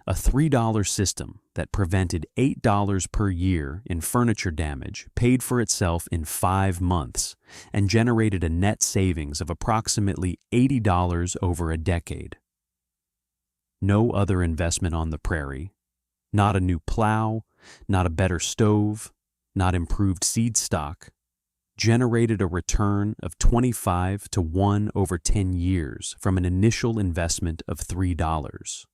A $3 system that prevented $8 per year in furniture damage paid for itself in 5 months and generated a net savings of approximately $80 over a decade. No other investment on the prairie, not a new plow, not a better stove, not improved seed stock, generated a return of 25 to 1 over 10 years from an initial investment of $3.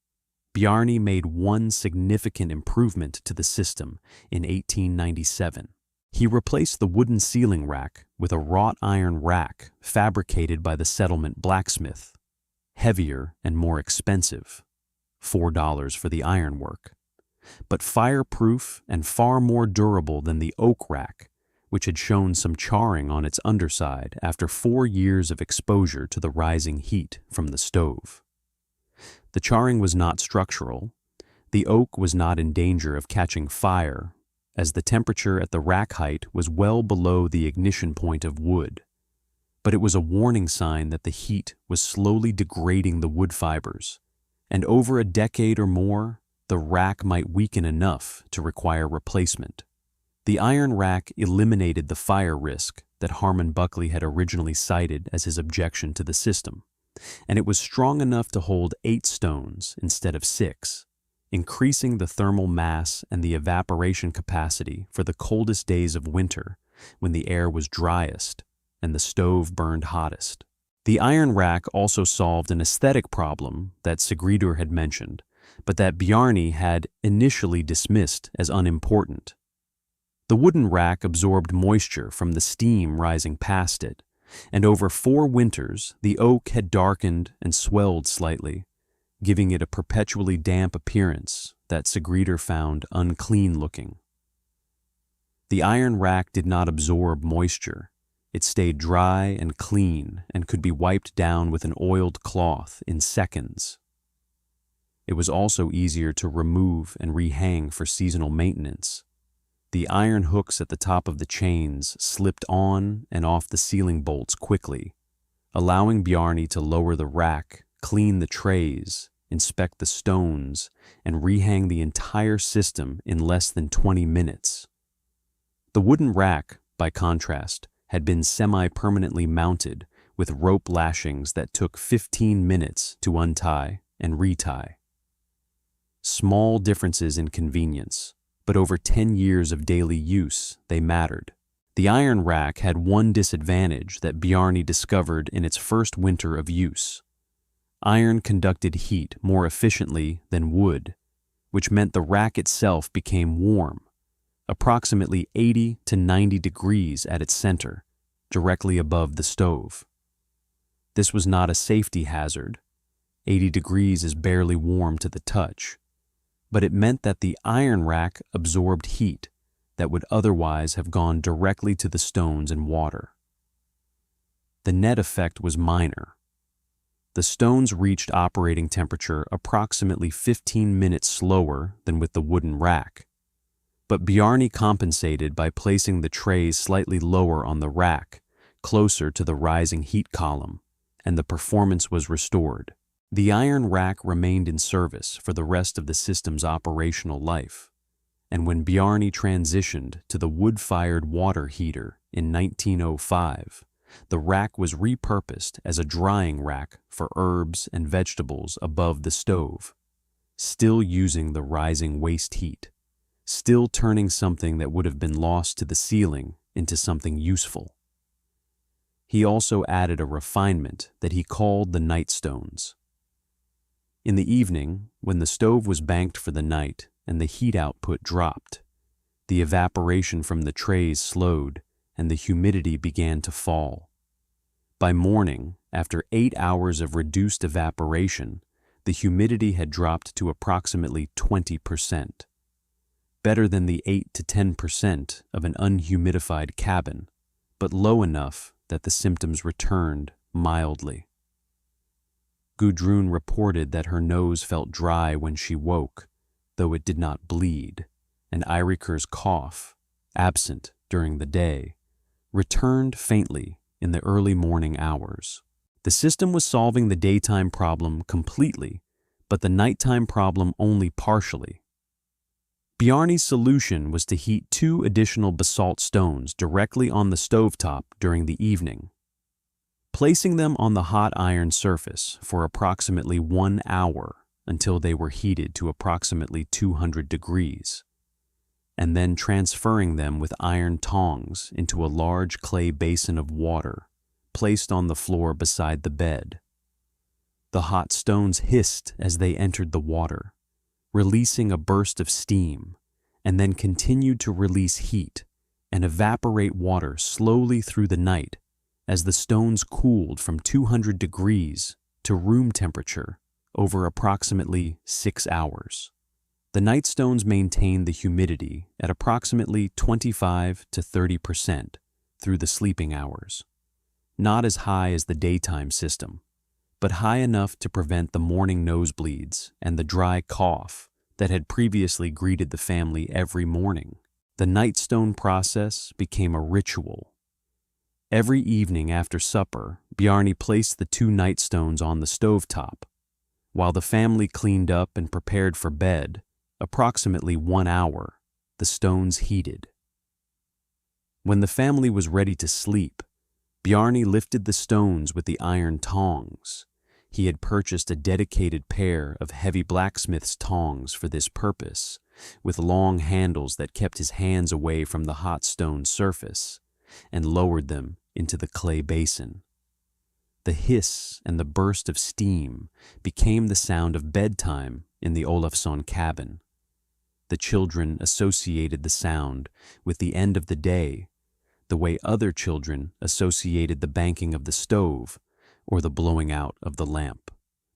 Bjarni made one significant improvement to the system in 1897. He replaced the wooden ceiling rack with a wrought iron rack fabricated by the settlement blacksmith, heavier and more expensive, $4 for the ironwork, but fireproof and far more durable than the oak rack, which had shown some charring on its underside after 4 years of exposure to the rising heat from the stove. The charring was not structural. The oak was not in danger of catching fire, as the temperature at the rack height was well below the ignition point of wood. But it was a warning sign that the heat was slowly degrading the wood fibers, and over a decade or more, the rack might weaken enough to require replacement. The iron rack eliminated the fire risk that Harmon Buckley had originally cited as his objection to the system, and it was strong enough to hold 8 stones instead of 6, increasing the thermal mass and the evaporation capacity for the coldest days of winter when the air was driest and the stove burned hottest. The iron rack also solved an aesthetic problem that Sigríður had mentioned, but that Bjarni had initially dismissed as unimportant. The wooden rack absorbed moisture from the steam rising past it, and over 4 winters the oak had darkened and swelled slightly, giving it a perpetually damp appearance that Sigríður found unclean-looking. The iron rack did not absorb moisture. It stayed dry and clean and could be wiped down with an oiled cloth in seconds. It was also easier to remove and rehang for seasonal maintenance. The iron hooks at the top of the chains slipped on and off the ceiling bolts quickly, allowing Bjarni to lower the rack, clean the trays, inspect the stones, and rehang the entire system in less than 20 minutes. The wooden rack, by contrast, had been semi-permanently mounted with rope lashings that took 15 minutes to untie and retie. Small differences in convenience, but over 10 years of daily use, they mattered. The iron rack had one disadvantage that Bjarni discovered in its first winter of use. Iron conducted heat more efficiently than wood, which meant the rack itself became warm, approximately 80 to 90 degrees at its center, directly above the stove. This was not a safety hazard. 80 degrees is barely warm to the touch, but it meant that the iron rack absorbed heat that would otherwise have gone directly to the stones and water. The net effect was minor. The stones reached operating temperature approximately 15 minutes slower than with the wooden rack, but Bjarni compensated by placing the trays slightly lower on the rack, closer to the rising heat column, and the performance was restored. The iron rack remained in service for the rest of the system's operational life, and when Bjarni transitioned to the wood-fired water heater in 1905, the rack was repurposed as a drying rack for herbs and vegetables above the stove, still using the rising waste heat, still turning something that would have been lost to the ceiling into something useful. He also added a refinement that he called the nightstones. In the evening, when the stove was banked for the night and the heat output dropped, the evaporation from the trays slowed and the humidity began to fall. By morning, after 8 hours of reduced evaporation, the humidity had dropped to approximately 20%, better than the 8 to 10% of an unhumidified cabin, but low enough that the symptoms returned mildly. Gudrun reported that her nose felt dry when she woke, though it did not bleed, and Eirikur's cough, absent during the day, returned faintly in the early morning hours. The system was solving the daytime problem completely, but the nighttime problem only partially. Bjarne's solution was to heat 2 additional basalt stones directly on the stovetop during the evening, placing them on the hot iron surface for approximately 1 hour until they were heated to approximately 200 degrees, and then transferring them with iron tongs into a large clay basin of water placed on the floor beside the bed. The hot stones hissed as they entered the water, releasing a burst of steam, and then continued to release heat and evaporate water slowly through the night as the stones cooled from 200 degrees to room temperature over approximately 6 hours. The night stones maintained the humidity at approximately 25 to 30% through the sleeping hours, not as high as the daytime system, but high enough to prevent the morning nosebleeds and the dry cough that had previously greeted the family every morning. The nightstone process became a ritual. Every evening after supper, Bjarne placed the 2 nightstones on the stovetop. While the family cleaned up and prepared for bed, approximately 1 hour, the stones heated. When the family was ready to sleep, Bjarne lifted the stones with the iron tongs. He had purchased a dedicated pair of heavy blacksmith's tongs for this purpose, with long handles that kept his hands away from the hot stone surface, and lowered them into the clay basin. The hiss and the burst of steam became the sound of bedtime in the Olafsson cabin. The children associated the sound with the end of the day, the way other children associated the banking of the stove or the blowing out of the lamp.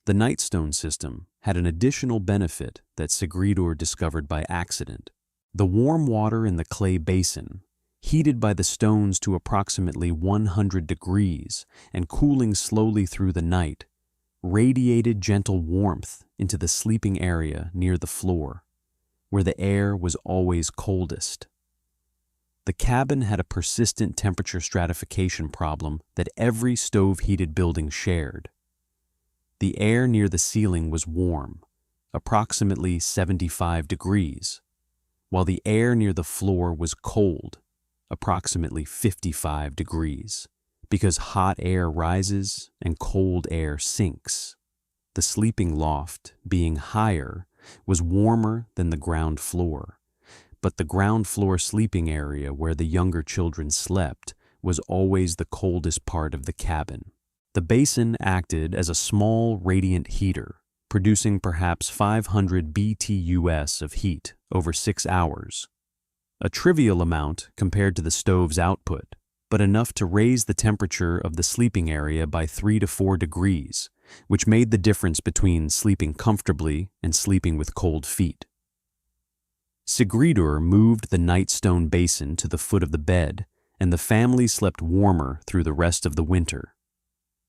The nightstone system had an additional benefit that Sigridur discovered by accident. The warm water in the clay basin, heated by the stones to approximately 100 degrees and cooling slowly through the night, radiated gentle warmth into the sleeping area near the floor, where the air was always coldest. The cabin had a persistent temperature stratification problem that every stove-heated building shared. The air near the ceiling was warm, approximately 75 degrees, while the air near the floor was cold, approximately 55 degrees, because hot air rises and cold air sinks. The sleeping loft, being higher, was warmer than the ground floor, but the ground floor sleeping area where the younger children slept was always the coldest part of the cabin. The basin acted as a small radiant heater, producing perhaps 500 BTUs of heat over 6 hours. A trivial amount compared to the stove's output, but enough to raise the temperature of the sleeping area by 3 to 4 degrees, which made the difference between sleeping comfortably and sleeping with cold feet. Sigridur moved the nightstone basin to the foot of the bed, and the family slept warmer through the rest of the winter.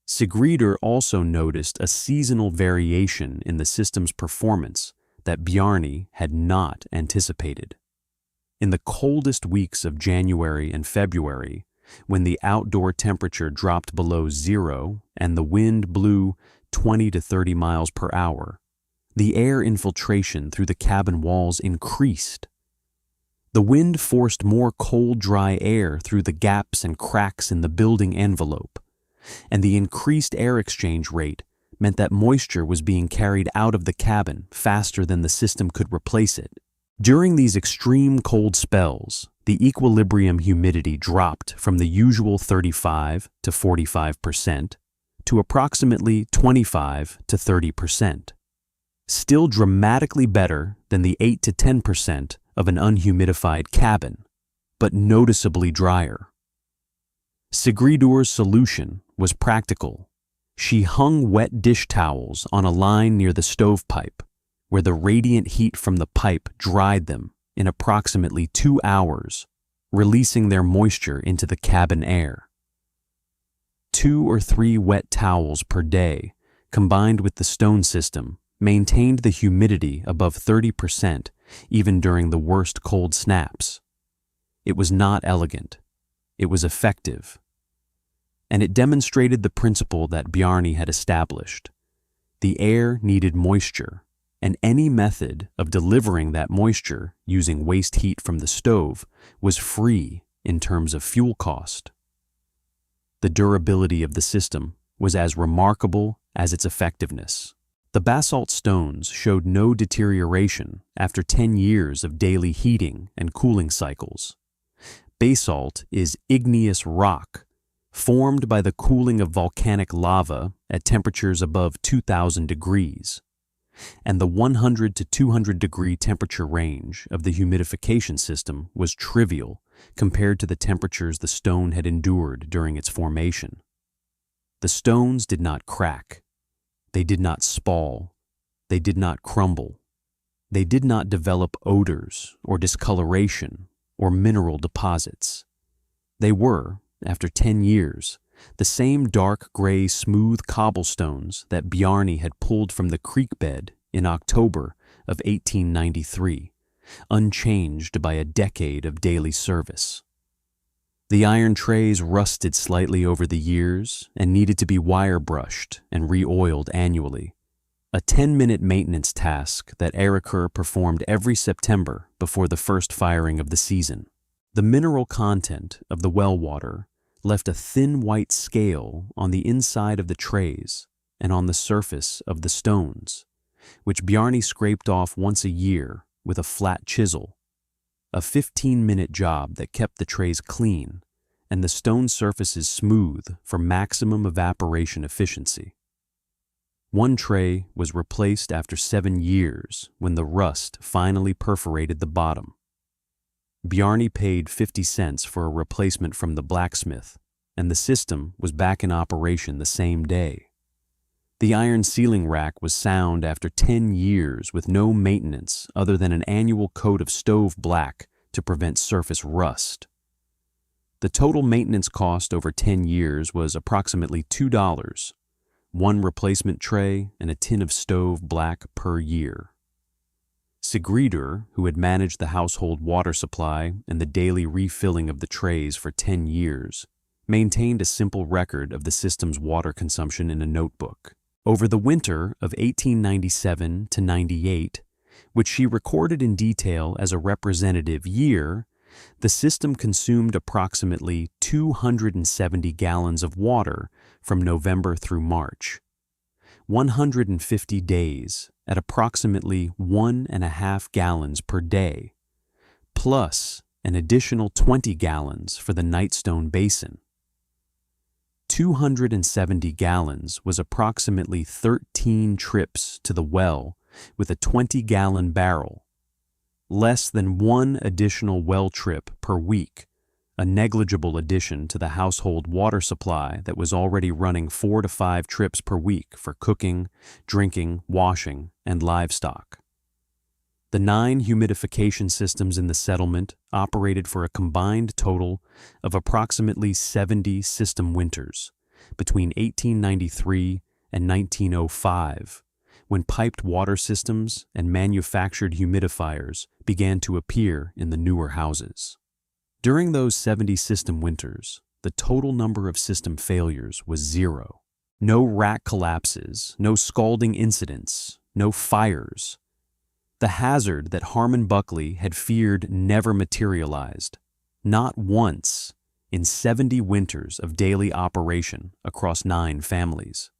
Sigridur also noticed a seasonal variation in the system's performance that Bjarne had not anticipated. In the coldest weeks of January and February, when the outdoor temperature dropped below 0 and the wind blew 20 to 30 miles per hour, the air infiltration through the cabin walls increased. The wind forced more cold, dry air through the gaps and cracks in the building envelope, and the increased air exchange rate meant that moisture was being carried out of the cabin faster than the system could replace it. During these extreme cold spells, the equilibrium humidity dropped from the usual 35 to 45% to approximately 25 to 30%. Still dramatically better than the 8 to 10% of an unhumidified cabin, but noticeably drier. Sigridur's solution was practical. She hung wet dish towels on a line near the stovepipe, where the radiant heat from the pipe dried them in approximately 2 hours, releasing their moisture into the cabin air. 2 or 3 wet towels per day, combined with the stone system, maintained the humidity above 30% even during the worst cold snaps. It was not elegant. It was effective. And it demonstrated the principle that Bjarni had established. The air needed moisture, and any method of delivering that moisture using waste heat from the stove was free in terms of fuel cost. The durability of the system was as remarkable as its effectiveness. The basalt stones showed no deterioration after 10 years of daily heating and cooling cycles. Basalt is igneous rock formed by the cooling of volcanic lava at temperatures above 2,000 degrees, and the 100 to 200 degree temperature range of the humidification system was trivial compared to the temperatures the stone had endured during its formation. The stones did not crack. They did not spall. They did not crumble. They did not develop odors or discoloration or mineral deposits. They were, after 10 years, the same dark gray smooth cobblestones that Bjarni had pulled from the creek bed in October of 1893, unchanged by a decade of daily service. The iron trays rusted slightly over the years and needed to be wire brushed and re-oiled annually, a 10-minute maintenance task that Eiríkur performed every September before the first firing of the season. The mineral content of the well water left a thin white scale on the inside of the trays and on the surface of the stones, which Bjarni scraped off once a year with a flat chisel, a 15-minute job that kept the trays clean and the stone surfaces smooth for maximum evaporation efficiency. One tray was replaced after 7 years when the rust finally perforated the bottom. Bjarni paid 50 cents for a replacement from the blacksmith, and the system was back in operation the same day. The iron ceiling rack was sound after 10 years with no maintenance other than an annual coat of stove black to prevent surface rust. The total maintenance cost over 10 years was approximately $2, 1 replacement tray and a tin of stove black per year. Sigridur, who had managed the household water supply and the daily refilling of the trays for 10 years, maintained a simple record of the system's water consumption in a notebook. Over the winter of 1897 to 98, which she recorded in detail as a representative year, the system consumed approximately 270 gallons of water from November through March, 150 days at approximately 1.5 gallons per day, plus an additional 20 gallons for the Nightstone Basin. 270 gallons was approximately 13 trips to the well with a 20-gallon barrel, less than 1 additional well trip per week, a negligible addition to the household water supply that was already running 4 to 5 trips per week for cooking, drinking, washing, and livestock. The 9 humidification systems in the settlement operated for a combined total of approximately 70 system winters between 1893 and 1905, when piped water systems and manufactured humidifiers began to appear in the newer houses. During those 70 system winters, the total number of system failures was 0. No rack collapses, no scalding incidents, no fires. The hazard that Harmon Buckley had feared never materialized, not once, in 70 winters of daily operation across 9 families.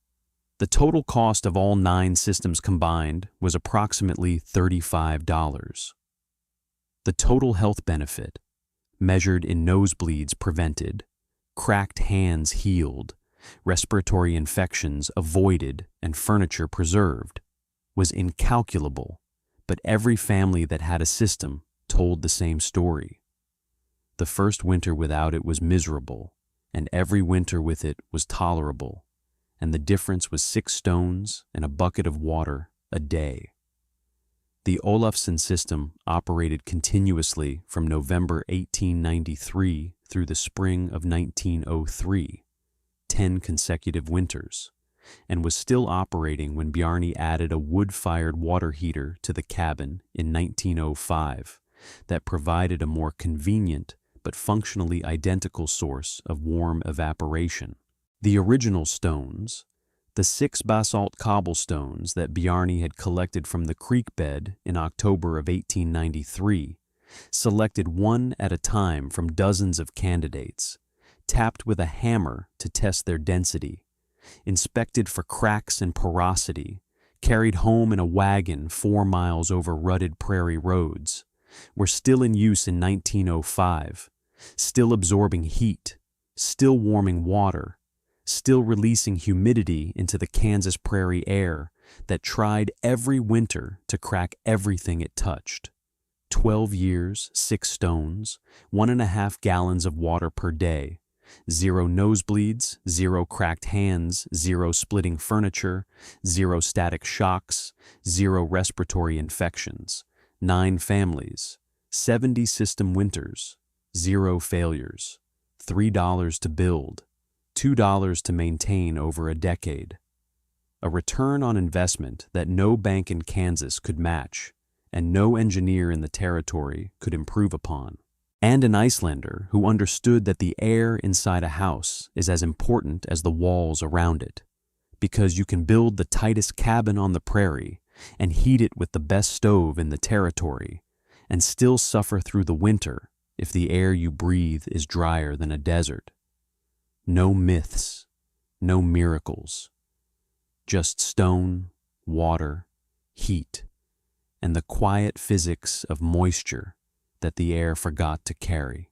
The total cost of all 9 systems combined was approximately $35. The total health benefit, measured in nosebleeds prevented, cracked hands healed, respiratory infections avoided, and furniture preserved, was incalculable, but every family that had a system told the same story. The first winter without it was miserable, and every winter with it was tolerable, and the difference was 6 stones and a bucket of water a day. The Olafsen system operated continuously from November 1893 through the spring of 1903, 10 consecutive winters, and was still operating when Bjarni added a wood-fired water heater to the cabin in 1905 that provided a more convenient but functionally identical source of warm evaporation. The original stones, the 6 basalt cobblestones that Bjarni had collected from the creek bed in October of 1893, selected one at a time from dozens of candidates, tapped with a hammer to test their density, inspected for cracks and porosity, carried home in a wagon 4 miles over rutted prairie roads, were still in use in 1905, still absorbing heat, still warming water, still releasing humidity into the Kansas prairie air that tried every winter to crack everything it touched. 12 years, 6 stones, 1.5 gallons of water per day, 0 nosebleeds, 0 cracked hands, 0 splitting furniture, 0 static shocks, 0 respiratory infections, 9 families, 70 system winters, 0 failures, $3 to build, $2 to maintain over a decade. A return on investment that no bank in Kansas could match and no engineer in the territory could improve upon. And an Icelander who understood that the air inside a house is as important as the walls around it, because you can build the tightest cabin on the prairie and heat it with the best stove in the territory and still suffer through the winter if the air you breathe is drier than a desert. No myths, no miracles, just stone, water, heat, and the quiet physics of moisture that the air forgot to carry.